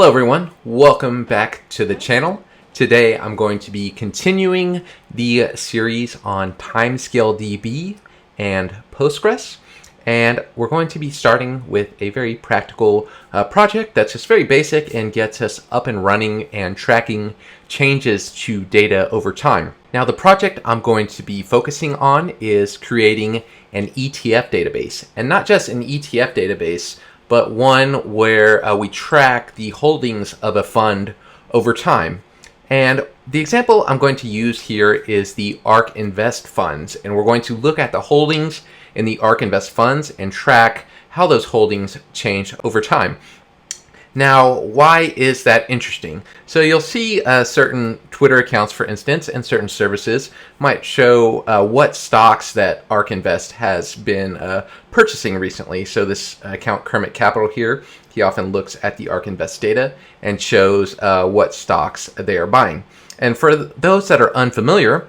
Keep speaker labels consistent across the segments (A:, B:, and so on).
A: Hello everyone, welcome back to the channel. Today I'm going to be continuing the series on TimescaleDB and Postgres, and we're going to be starting with a very practical project that's just very basic and gets us up and running and tracking changes to data over time. Now the project I'm going to be focusing on is creating an ETF database, and not just an ETF database, but one where we track the holdings of a fund over time. And the example I'm going to use here is the ARK Invest funds, and we're going to look at the holdings in the ARK Invest funds and track how those holdings change over time. Now, why is that interesting? So you'll see certain Twitter accounts, for instance, and certain services might show what stocks that ARK Invest has been purchasing recently. So this account, Kermit Capital here, he often looks at the ARK Invest data and shows what stocks they are buying. And for those that are unfamiliar,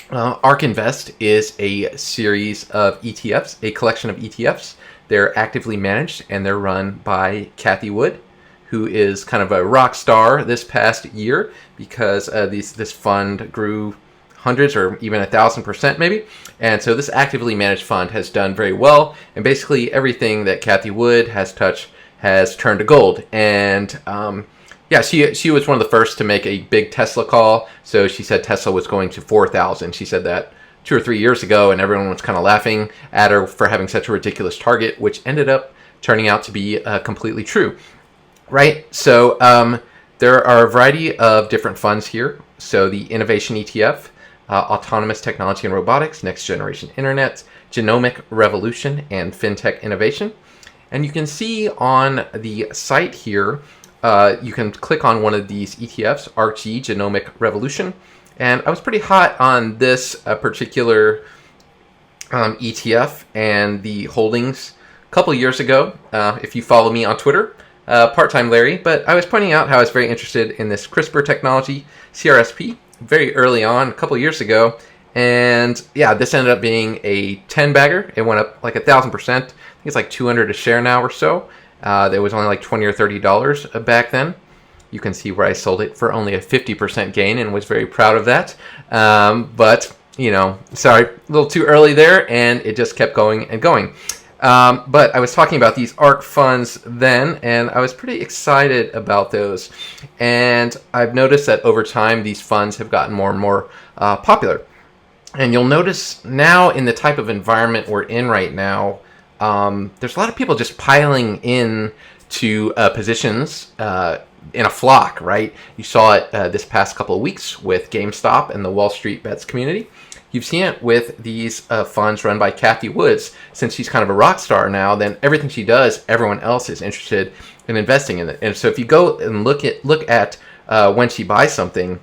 A: ARK Invest is a series of ETFs, a collection of ETFs. They're actively managed and they're run by Cathie Wood, who is kind of a rock star this past year because this fund grew hundreds or even 1,000% maybe. And so this actively managed fund has done very well. And basically everything that Cathie Wood has touched has turned to gold. And yeah, she was one of the first to make a big Tesla call. So she said Tesla was going to 4,000. She said that 2 or 3 years ago, and everyone was kind of laughing at her for having such a ridiculous target, which ended up turning out to be completely true. Right, so there are a variety of different funds here. So the Innovation ETF, Autonomous Technology and Robotics, Next Generation Internet, Genomic Revolution, and FinTech Innovation. And you can see on the site here, you can click on one of these ETFs, ARKG, Genomic Revolution. And I was pretty hot on this particular ETF and the holdings a couple years ago, if you follow me on Twitter. Part-time Larry, but I was pointing out how I was very interested in this CRISPR technology, CRSP, very early on, a couple years ago. And yeah, this ended up being a 10-bagger. It went up like 1,000%. I think it's like 200 a share now or so. There was only like $20 or $30 back then. You can see where I sold it for only a 50% gain and was very proud of that. But, you know, sorry, a little too early there, and it just kept going and going. But I was talking about these ARK funds then, and I was pretty excited about those. And I've noticed that over time, these funds have gotten more and more popular. And you'll notice now in the type of environment we're in right now, there's a lot of people just piling in to positions in a flock, right? You saw it this past couple of weeks with GameStop and the Wall Street Bets community. You've seen it with these funds run by Cathie Woods. Since she's kind of a rock star now, then everything she does, everyone else is interested in investing in it. And so if you go and look at when she buys something,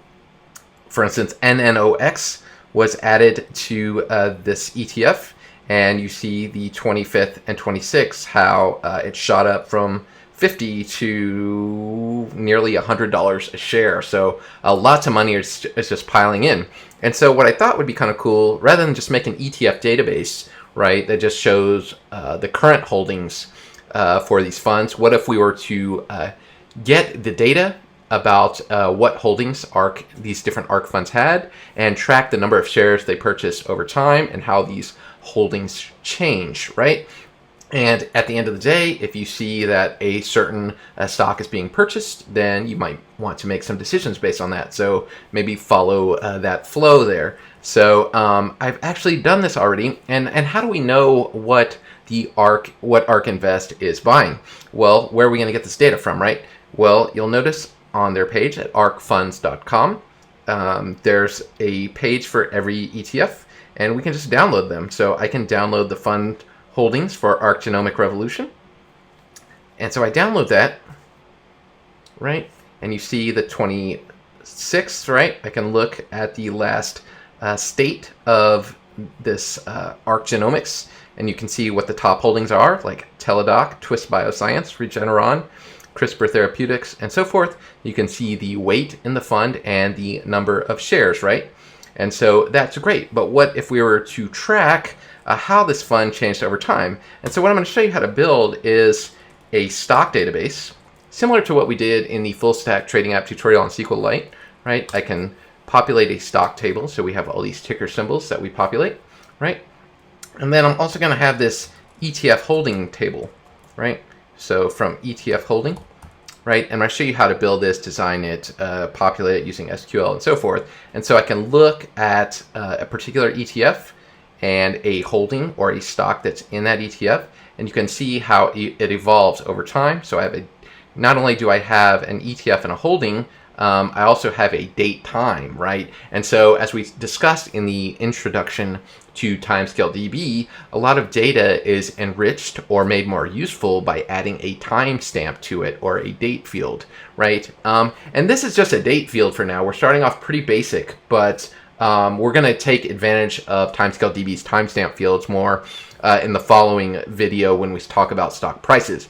A: for instance, NNOX was added to this ETF, and you see the 25th and 26th, how it shot up from $50 to nearly $100 a share. So lots of money is just piling in. And so what I thought would be kind of cool, rather than just make an ETF database, right, that just shows the current holdings for these funds, what if we were to get the data about what holdings these different ARK funds had and track the number of shares they purchased over time and how these holdings change, right? And at the end of the day, if you see that a certain stock is being purchased, then you might want to make some decisions based on that. So maybe follow that flow there. So I've actually done this already. And how do we know what ARK Invest is buying? Well, where are we going to get this data from, right? Well, you'll notice on their page at arkfunds.com, there's a page for every ETF, and we can just download them. So I can download the fund holdings for ARK Genomic Revolution. And so I download that, right? And you see the 26th, right? I can look at the last state of this ARK Genomics, and you can see what the top holdings are, like Teladoc, Twist Bioscience, Regeneron, CRISPR Therapeutics, and so forth. You can see the weight in the fund and the number of shares, right? And so that's great. But what if we were to track how this fund changed over time? And so what I'm going to show you how to build is a stock database. similar to what we did in the full stack trading app tutorial on SQLite, right? I can populate a stock table. So we have all these ticker symbols that we populate, right? And then I'm also going to have this ETF holding table, right? So from ETF holding, right? And I'll show you how to build this, design it, populate it using SQL and so forth. And so I can look at a particular ETF and a holding or a stock that's in that ETF, and you can see how it evolves over time. So I have not only do I have an ETF and a holding, I also have a date time, right? And so as we discussed in the introduction to TimescaleDB, a lot of data is enriched or made more useful by adding a timestamp to it or a date field, right? And this is just a date field for now. We're starting off pretty basic, but we're going to take advantage of TimescaleDB's timestamp fields more in the following video when we talk about stock prices.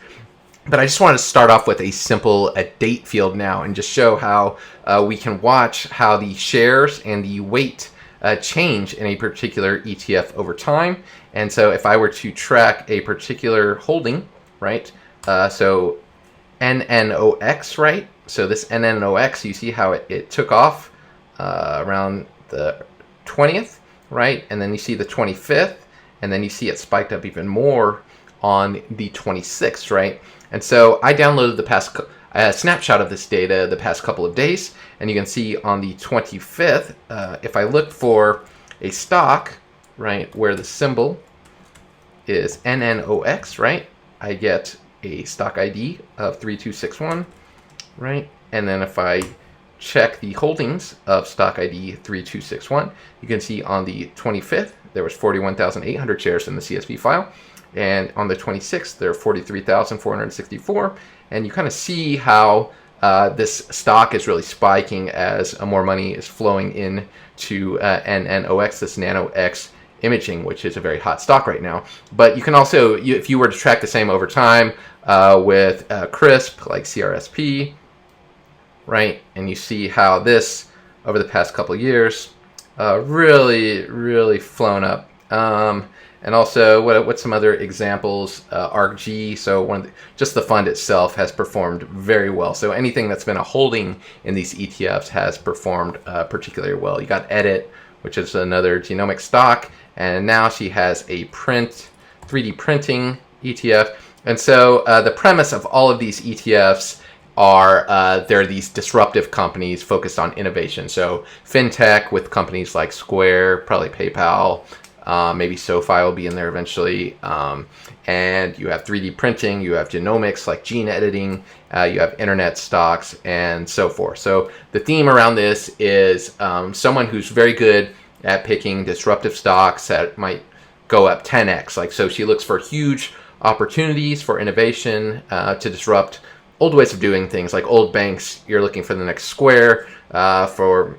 A: But I just want to start off with a simple date field now and just show how we can watch how the shares and the weight change in a particular ETF over time. And so if I were to track a particular holding, right, so NNOX, right? So this NNOX, you see how it took off around the 20th, right? And then you see the 25th, and then you see it spiked up even more on the 26th, right? And so I downloaded the past snapshot of this data the past couple of days, and you can see on the 25th, if I look for a stock, right, where the symbol is NNOX, right, I get a stock ID of 3261, right? And then if I check the holdings of stock ID 3261, you can see on the 25th, there was 41,800 shares in the CSV file. And on the 26th, there are 43,464. And you kind of see how this stock is really spiking as more money is flowing in to NNOX, this NanoX imaging, which is a very hot stock right now. But you can also, if you were to track the same over time with CRISP, like CRSP, right? And you see how this, over the past couple of years, really flown up. And also, what's some other examples? ARCG, so just the fund itself has performed very well. So anything that's been a holding in these ETFs has performed particularly well. You got Edit, which is another genomic stock, and now she has a 3D printing ETF. And so the premise of all of these ETFs are they're these disruptive companies focused on innovation. So fintech with companies like Square, probably PayPal, maybe SoFi will be in there eventually. And you have 3D printing, you have genomics like gene editing, you have internet stocks, and so forth. So the theme around this is someone who's very good at picking disruptive stocks that might go up 10x. Like, so she looks for huge opportunities for innovation to disrupt old ways of doing things. Like old banks, you're looking for the next Square. For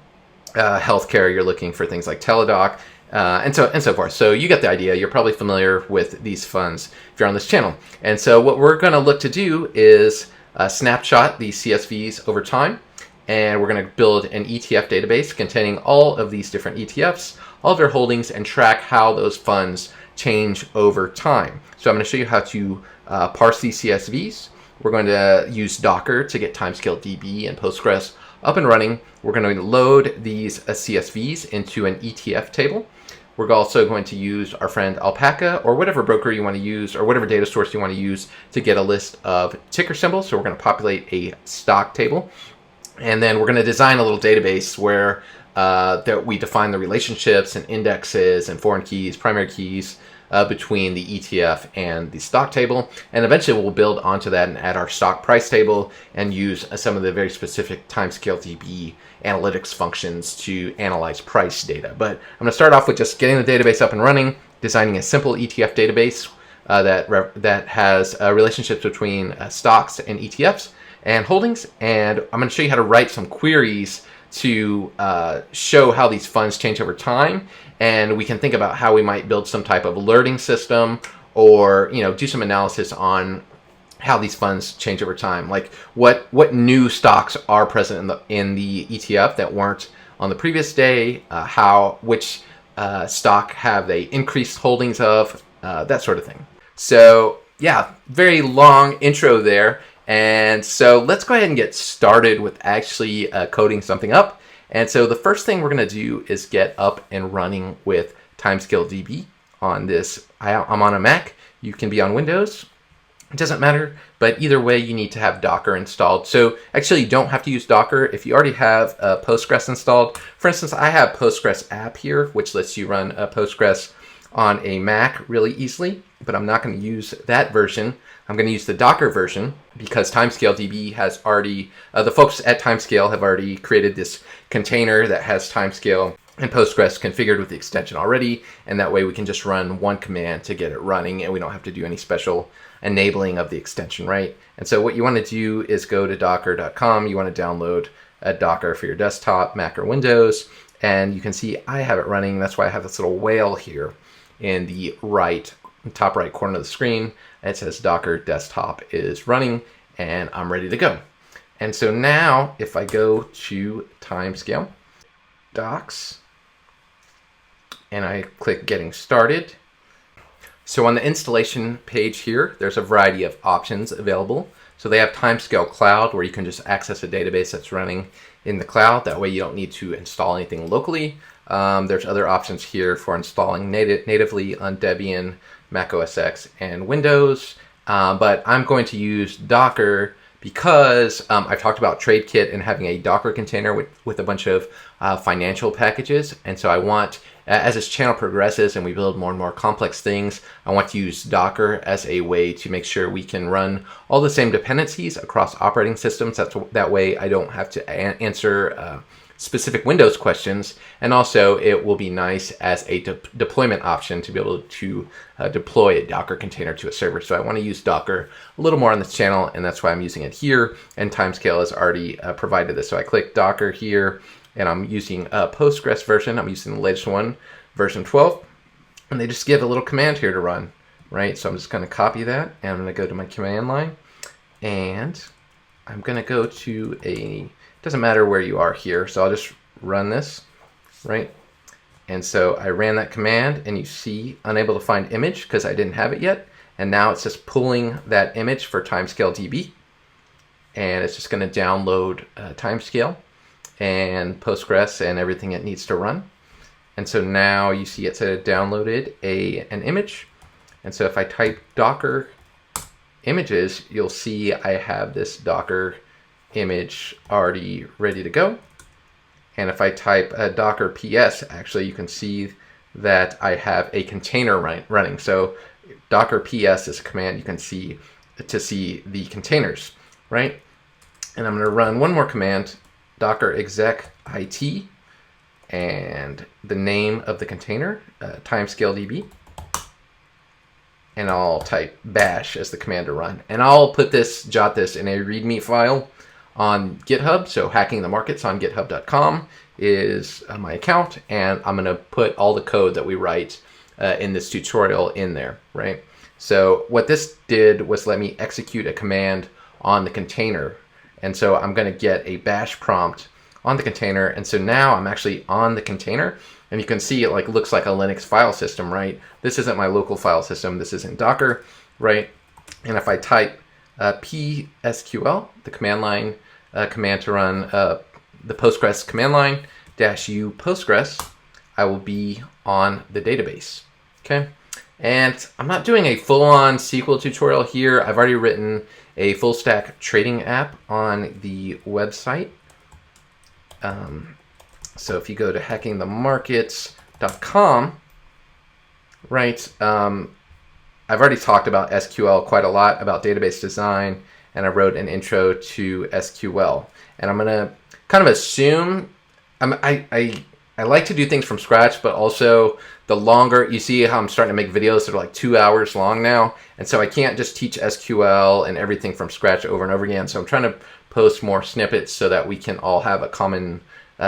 A: healthcare, you're looking for things like Teladoc. And so forth. So you get the idea. You're probably familiar with these funds if you're on this channel. And so what we're going to look to do is snapshot these CSVs over time. And we're going to build an ETF database containing all of these different ETFs, all of their holdings, and track how those funds change over time. So I'm going to show you how to parse these CSVs. We're going to use Docker to get TimescaleDB and Postgres up and running. We're going to load these CSVs into an ETF table. We're also going to use our friend Alpaca, or whatever broker you want to use, or whatever data source you want to use to get a list of ticker symbols. So we're going to populate a stock table. And then we're going to design a little database where that we define the relationships and indexes and foreign keys, primary keys, between the ETF and the stock table. And eventually we'll build onto that and add our stock price table and use some of the very specific TimescaleDB analytics functions to analyze price data. But I'm going to start off with just getting the database up and running, designing a simple ETF database that has relationships between stocks and ETFs and holdings. And I'm going to show you how to write some queries to show how these funds change over time. And we can think about how we might build some type of alerting system, or do some analysis on how these funds change over time. Like what new stocks are present in the ETF that weren't on the previous day, which stock have they increased holdings of, that sort of thing. So yeah, very long intro there. And so let's go ahead and get started with actually coding something up. And so the first thing we're going to do is get up and running with TimescaleDB on this. I'm on a Mac. You can be on Windows. It doesn't matter, but either way, you need to have Docker installed. So actually, you don't have to use Docker if you already have Postgres installed. For instance, I have Postgres app here, which lets you run Postgres on a Mac really easily, but I'm not going to use that version. I'm going to use the Docker version because TimescaleDB has already, the folks at Timescale have already created this container that has Timescale and Postgres configured with the extension already, and that way we can just run one command to get it running, and we don't have to do any special enabling of the extension, right? And so what you want to do is go to docker.com. You want to download a Docker for your desktop, Mac or Windows, and you can see I have it running. That's why I have this little whale here in the top right corner of the screen. It says Docker desktop is running, and I'm ready to go. And so now if I go to Timescale Docs and I click getting started, so on the installation page here, there's a variety of options available. So they have Timescale Cloud, where you can just access a database that's running in the cloud. That way you don't need to install anything locally. There's other options here for installing natively on Debian, Mac OS X, and Windows. But I'm going to use Docker because I've talked about TradeKit and having a Docker container with a bunch of financial packages. And so I want, as this channel progresses and we build more and more complex things, I want to use Docker as a way to make sure we can run all the same dependencies across operating systems. That way I don't have to answer specific Windows questions, and also it will be nice as a deployment option to be able to deploy a Docker container to a server. So I want to use Docker a little more on this channel, and that's why I'm using it here, and Timescale has already provided this. So I click Docker here, and I'm using a Postgres version. I'm using the latest one, version 12, and they just give a little command here to run, right? So I'm just going to copy that, and I'm going to go to my command line, and I'm going to go to doesn't matter where you are here, so I'll just run this, right? And so I ran that command, and you see unable to find image because I didn't have it yet, and now it's just pulling that image for TimescaleDB, and it's just going to download Timescale and Postgres and everything it needs to run. And so now you see it's downloaded an image, and so if I type Docker images, you'll see I have this Docker image already ready to go. And if I type Docker PS, actually you can see that I have a container running. So Docker PS is a command you can see to see the containers, right? And I'm going to run one more command, Docker exec IT, and the name of the container, TimescaleDB. And I'll type bash as the command to run. And I'll jot this in a README file on GitHub. So Hacking the Markets on github.com is my account, and I'm going to put all the code that we write in this tutorial in there, right? So what this did was let me execute a command on the container, and so I'm going to get a bash prompt on the container, and so now I'm actually on the container, and you can see it looks like a Linux file system, right? This isn't my local file system. This isn't Docker, right? And if I type PSQL, the command line command to run the Postgres command line -u Postgres, I will be on the database. Okay, and I'm not doing a full-on SQL tutorial here. I've already written a full stack trading app on the website. So if you go to hackingthemarkets.com, right? I've already talked about SQL quite a lot, about database design, and I wrote an intro to SQL. And I'm going to kind of assume, I like to do things from scratch, but also the longer, you see how I'm starting to make videos that are like 2 hours long now, and so I can't just teach SQL and everything from scratch over and over again. So I'm trying to post more snippets so that we can all have a common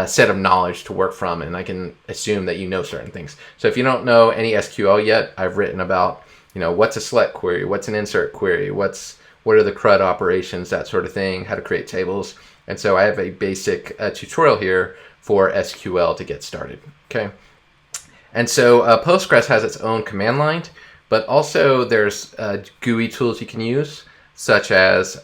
A: set of knowledge to work from, and I can assume that you know certain things. So if you don't know any SQL yet, I've written about, what's a select query, what's an insert query, what are the CRUD operations, that sort of thing, how to create tables. And so I have a basic tutorial here for SQL to get started, okay? And so Postgres has its own command line, but also there's GUI tools you can use. such as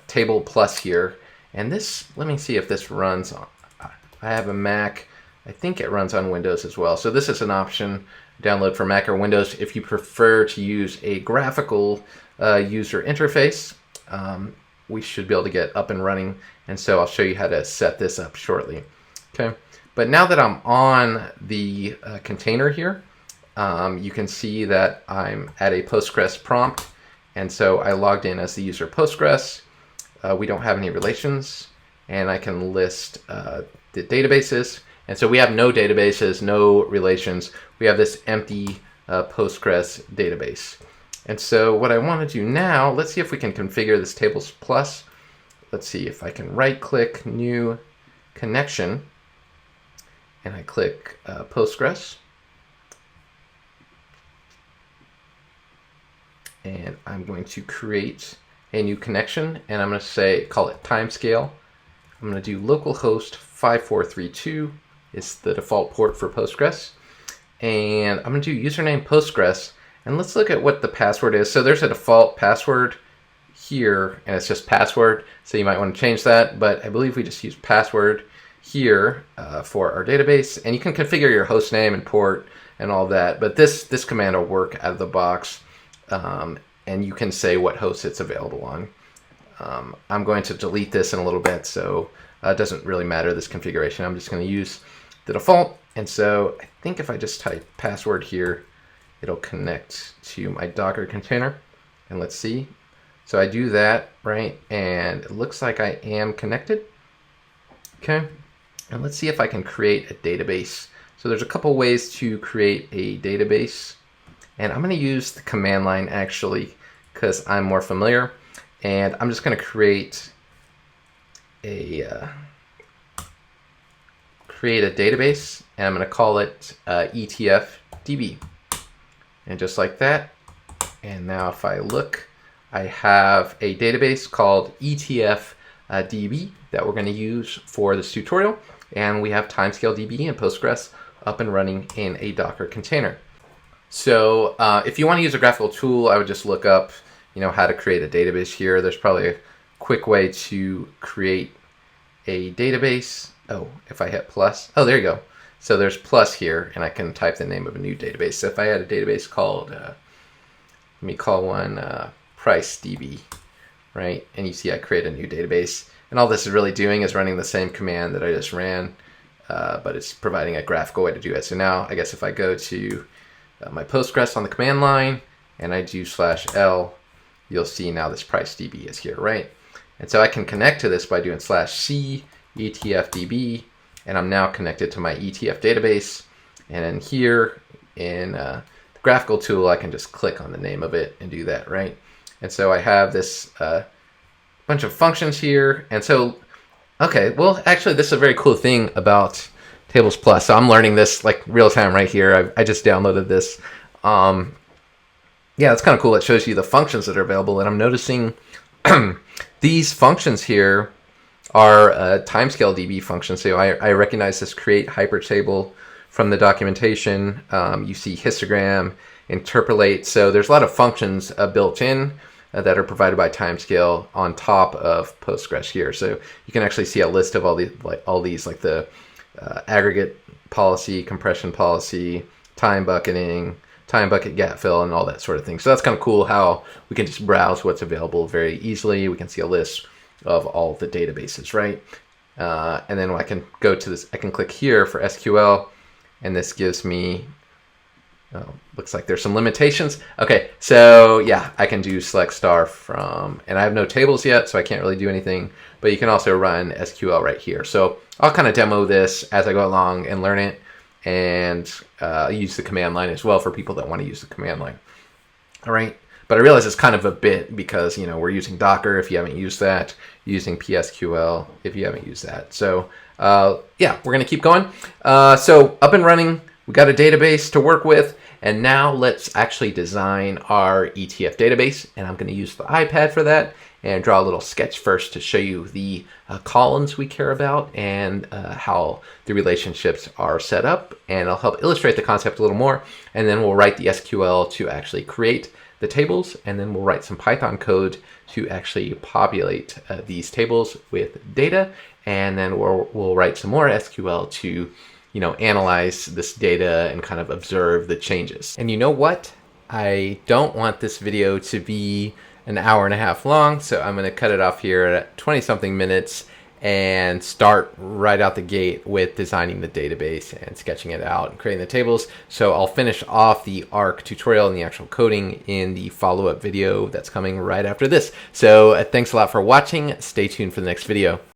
A: table plus here. And this, let me see if this runs on, I have a Mac, I think it runs on Windows as well. So this is an option, download for Mac or Windows if you prefer to use a graphical user interface. We should be able to get up and running, and so I'll show you how to set this up shortly. Okay, but now that I'm on the container here, you can see that I'm at a Postgres prompt, and so I logged in as the user Postgres. We don't have any relations, and I can list the databases, and so we have no databases, no relations. We have this empty Postgres database. And so what I want to do now, let's see if we can configure this tables plus. Let's see if I can right click new connection, and I click Postgres. And I'm going to create a new connection, and I'm going to call it timescale. I'm going to do localhost 5432 is the default port for Postgres. And I'm going to do username Postgres. And let's look at what the password is. So there's a default password here, and it's just password. So you might want to change that, but I believe we just use password here for our database. And you can configure your host name and port and all that, but this command will work out of the box, and you can say what host it's available on. I'm going to delete this in a little bit, so it doesn't really matter, this configuration. I'm just going to use the default. And so I think if I just type password here, it'll connect to my Docker container. And let's see. So I do that, right? And it looks like I am connected. Okay. And let's see if I can create a database. So there's a couple ways to create a database. And I'm going to use the command line actually, because I'm more familiar. And I'm just going to create a database, and I'm going to call it ETF-DB. And just like that. And now if I look, I have a database called ETF-DB that we're going to use for this tutorial. And we have TimescaleDB and Postgres up and running in a Docker container. So if you want to use a graphical tool, I would just look up, how to create a database here. There's probably a quick way to create a database. Oh, if I hit plus, oh, there you go. So there's plus here, and I can type the name of a new database. So if I had a database called, let me call one PriceDB, right? And you see I create a new database. And all this is really doing is running the same command that I just ran, but it's providing a graphical way to do it. So now I guess if I go to my Postgres on the command line and I do /L, you'll see now this PriceDB is here, right? And so I can connect to this by doing /C etfdb, and I'm now connected to my ETF database. And then here in the graphical tool, I can just click on the name of it and do that, right? And so I have this bunch of functions here. And so, okay, well, actually, this is a very cool thing about Tables Plus. So I'm learning this like real time right here. I just downloaded this. Yeah, it's kind of cool. It shows you the functions that are available. And I'm noticing these functions here are TimescaleDB functions. So I recognize this create hypertable from the documentation. You see histogram, interpolate. So there's a lot of functions built in that are provided by Timescale on top of Postgres here. So you can actually see a list of all these like the aggregate policy, compression policy, time bucketing, time bucket gap fill, and all that sort of thing. So that's kind of cool how we can just browse what's available very easily. We can see a list of all the databases, right? And then I can go to this, I can click here for SQL, and this gives me, looks like there's some limitations. Okay, so yeah, I can do select star from, and I have no tables yet, so I can't really do anything, but you can also run SQL right here. So I'll kind of demo this as I go along and learn it, and use the command line as well for people that want to use the command line. All right. But I realize it's kind of a bit because, we're using Docker if you haven't used that, using PSQL if you haven't used that. So yeah, we're going to keep going. So up and running, we got a database to work with, and now let's actually design our ETF database. And I'm going to use the iPad for that and draw a little sketch first to show you the columns we care about and how the relationships are set up. And I'll help illustrate the concept a little more, and then we'll write the SQL to actually create the tables, and then we'll write some Python code to actually populate these tables with data, and then we'll write some more SQL to analyze this data and kind of observe the changes. And you know what? I don't want this video to be an hour and a half long, so I'm going to cut it off here at 20 something minutes and start right out the gate with designing the database and sketching it out and creating the tables. So I'll finish off the ARC tutorial and the actual coding in the follow-up video that's coming right after this. So thanks a lot for watching. Stay tuned for the next video.